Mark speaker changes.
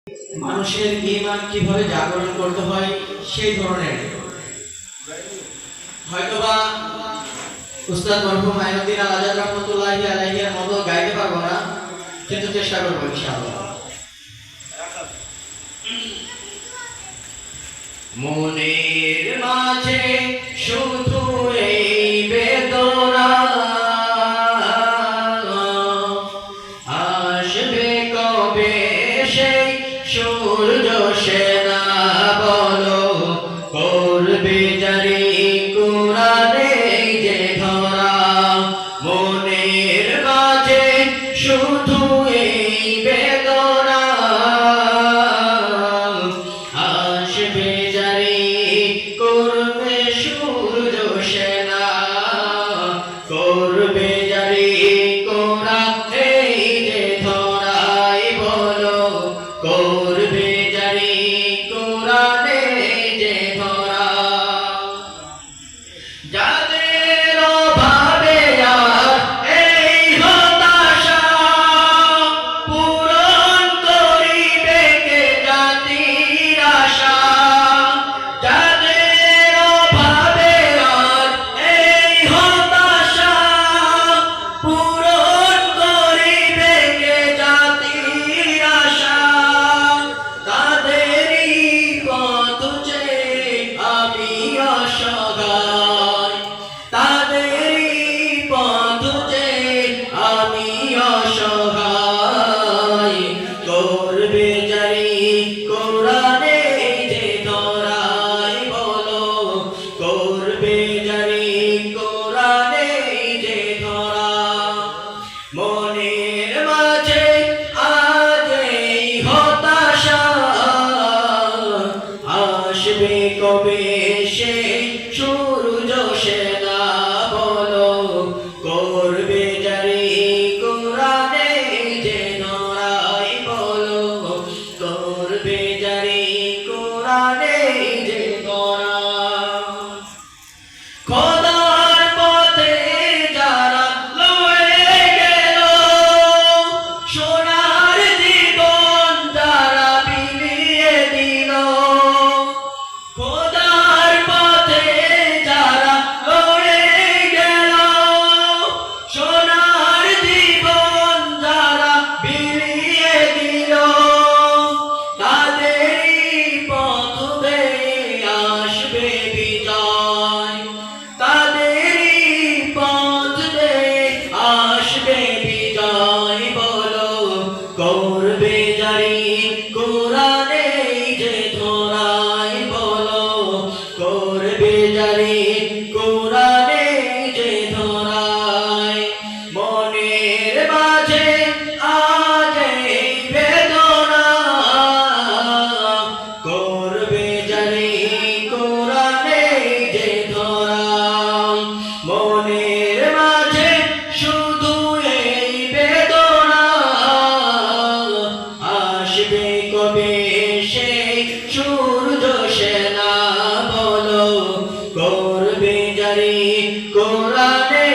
Speaker 1: মানুষের ঈমান কিভাবে জাগরণ করতে হয় সেই ধরনের হয়তোবা উস্তাদ মরহুম আইনুদ্দিন আল আজাদ রহমতুল্লাহি আলাইহির মতো গাইতে পারবো না, কিন্তু চেষ্টা করবো ইনশাআল্লাহ। মনের মাঝে শুধু এই বেদনা, আসবে কবে সেই সূর্য সেনা, বলো করবে জারি কুরআনে যে ধরা। মনের মাঝে শুধু এই বেদনা, আসবে জারি করবে সূর্য সেনা, করবে জারি কুরআনে যে ধরাই, বলো করবে জারি কুরআনে যে ধরা। যাদের অভাবে আর এই হতাশা, পূরণ করিবে কে জাতির আশা। যাদের অভাবে আর এই হতাশা, পূরণ করিবে কে জাতির আশা। তাদেরই পথ চেয়ে আমি অসহায়, তাদেরই পথ চেয়ে আমি অসহায়। করবে জারি কুরআনে যে ধরাই, বলো করবে জারি কুরআনে যে ধরা। মনের মাঝে আজ এই হতাশা, আসবে কবে সেই সূর্য সেনা, বলো করবে জারি কুরআনে যে ধরাই, বলো করবে জারি কুরআনে যে ধরা। খোদার পথে যারা লড়ে গেল, সোনার জীবন যারা বিলিয়ে দিল। খোদার পথে যারা লড়ে গেল, সোনার জীবন যারা বিলিয়ে দিল। তাদেরই পথ বেয়ে আসবে বিজয়, তাদেরই পথ বেয়ে আসবে বিজয়, বলো করবে জারি কুরআনে যে ধরাই, বলো করবে জারি কুরআনে যে ধরাই। মনের মাঝে আজ এই বেদনা, করবে জারি কুরআনে যে ধরাই। মনের মাঝে শুধু এই বেদনা, আসবে কবে সেই সূর্য সেনা, বলো করবে জারি কুরআনে